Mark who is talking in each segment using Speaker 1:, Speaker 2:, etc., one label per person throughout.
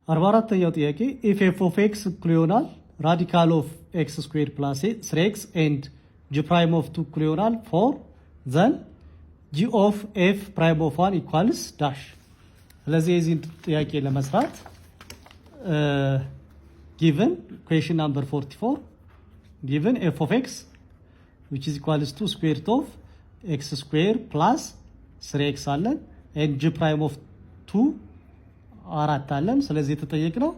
Speaker 1: 44ኛው ጥያቄ if f of x እኩል ይሆናል radical of x squared plus 3x and g prime of 2 እኩል ይሆናል 4 then g of f prime of 1 equals dash። ስለዚህ የዚህን ጥያቄ ለመስራት given question number 44 given f of x which is equals to square root of x square plus 3x አለን and g prime of 2 አራት አለን። ስለዚህ የተጠየቅነው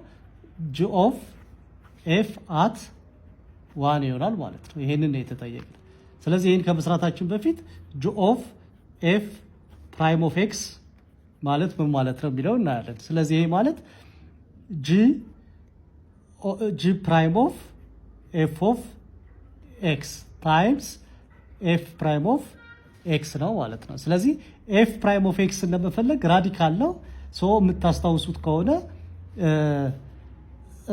Speaker 1: g of f at 1 ይሆናል ማለት ነው። ይሄንን ነው የተጠየቅነው። ስለዚህ ይሄን ከመስራታችን በፊት g of f prime of x ማለት ምን ማለት ነው የሚለው እናያለን። ስለዚህ ይሄ ማለት g prime of f of x times f prime of x ነው ማለት ነው። ስለዚህ f prime of x እንደመፈለግ ራዲካል ነው። ሶ የምታስታውሱት ከሆነ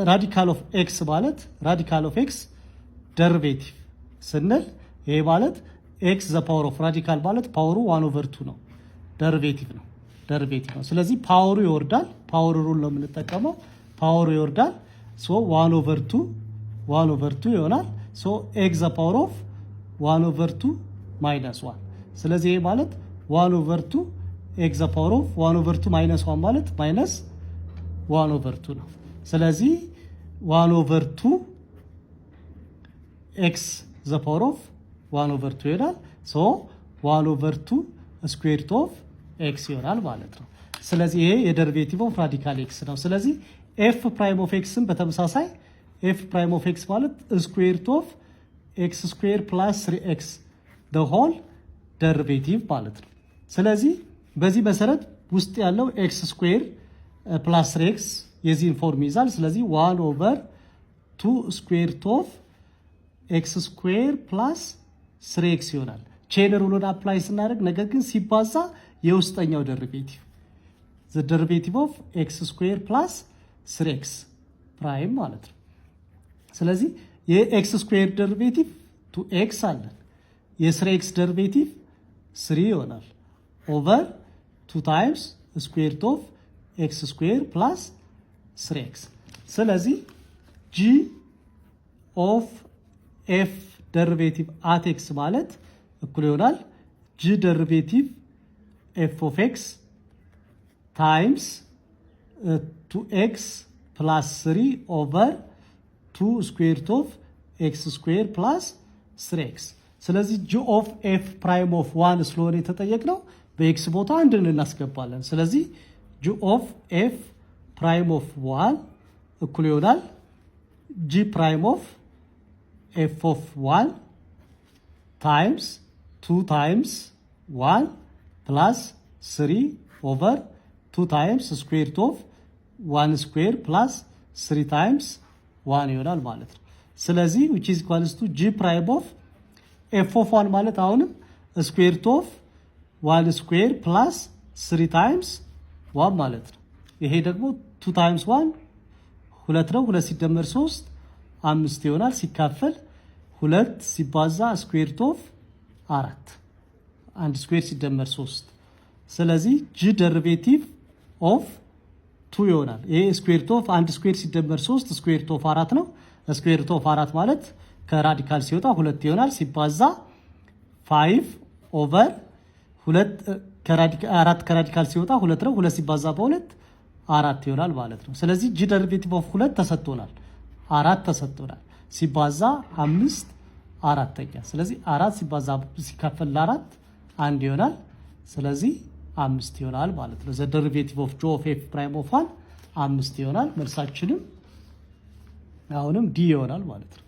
Speaker 1: ራዲካል ኦፍ ኤክስ ማለት ራዲካል ኦፍ ኤክስ ደሪቬቲቭ ስንል ይሄ ማለት ኤክስ ዘ ፓወር ኦፍ ራዲካል ማለት ፓወሩ 1/2 ነው። ደሪቬቲቭ ነው። ስለዚህ ፓወሩ ይወርዳል። ፓወር ሩል ነው የምንጠቀመው። ፓወሩ ይወርዳል። ሶ 1/2 ይሆናል። ሶ ኤክስ ዘ ፓወር ኦፍ 1/2 ማይነስ 1 ስለዚህ ይሄ ማለት 1/2 x the power of 1/2 minus 1 ማለት minus 1/2 ነው። ስለዚህ 1/2 x the power of 1/2 ይሆናል። so 1/2 square root of x ይሆናል ማለት ነው። ስለዚህ ይሄ የደሪቬቲቭ ኦፍ ራዲካል x ነው። ስለዚህ f prime of x ን በተመሳሳይ f prime of x ማለት square root of x square plus 3x the whole derivative ማለት ነው። ስለዚህ በዚህ መሰረት ውስጥ ያለው x ስኩዌር ፕላስ 3x የዚህን ፎርም ይዛል። ስለዚህ 1/2 ስኩዌር ሩት ኦፍ x ስኩዌር ፕላስ 3x ይሆናል። ቼን ሩልን አፕላይ ስናደርግ ነገር ግን ሲባዛ የውስጠኛው ደሪቬቲቭ the derivative of x ስኩዌር ፕላስ 3x ፕራይም ማለት ነው። ስለዚህ የx ስኩዌር ደሪቬቲቭ 2x አለን። የ3x ደሪቬቲቭ 3 ይሆናል ኦቨር 2 times square root of x square plus 3x ስለዚህ g of f derivative at x ማለት እኩል ይሆናል g derivative f of x times 2x plus 3 over 2 square root of x square plus 3x ስለዚህ g of f prime of 1 ስለሆነ የተጠየቅነው በኤክስ ቦታ አንድን እናስገባለን። ስለዚህ g of f prime of 1 እኩል ይሆናል g prime of f of 1 times 2 times 1 plus 3 over 2 times square root of 1 square plus 3 times 1 ይሆናል ማለት ነው። ስለዚህ which is equals to g prime of f of 1 ማለት አሁንም square root of 1 square plus 3 times 1 ማለት ነው። ይሄ ደግሞ 2 times 1 2 ነው። 2 ሲደመር 3 5 ይሆናል። ሲካፈል 2 ሲባዛ square root of 4 1 square ሲደመር 3 ስለዚህ g derivative of 2 ይሆናል። ይሄ square root of 1 square ሲደመር 3 square root of 4 ነው። square root of 4 ማለት ከራዲካል ሲወጣ 2 ይሆናል። ሲባዛ 5 over 4 ከራዲካል ሲወጣ 2 ነው። 2 ሲባዛ በ2 4 ይሆናል ማለት ነው። ስለዚህ g derivative of 2 ተሰጥቶናል። 4 ተሰጥቶናል። ሲባዛ 5 4ኛ ስለዚህ 4 ሲባዛ ሲካፈል ለ4 1 ይሆናል። ስለዚህ 5 ይሆናል ማለት ነው። the derivative of g of f prime of 1 5 ይሆናል። መልሳችንም አሁንም d ይሆናል ማለት ነው።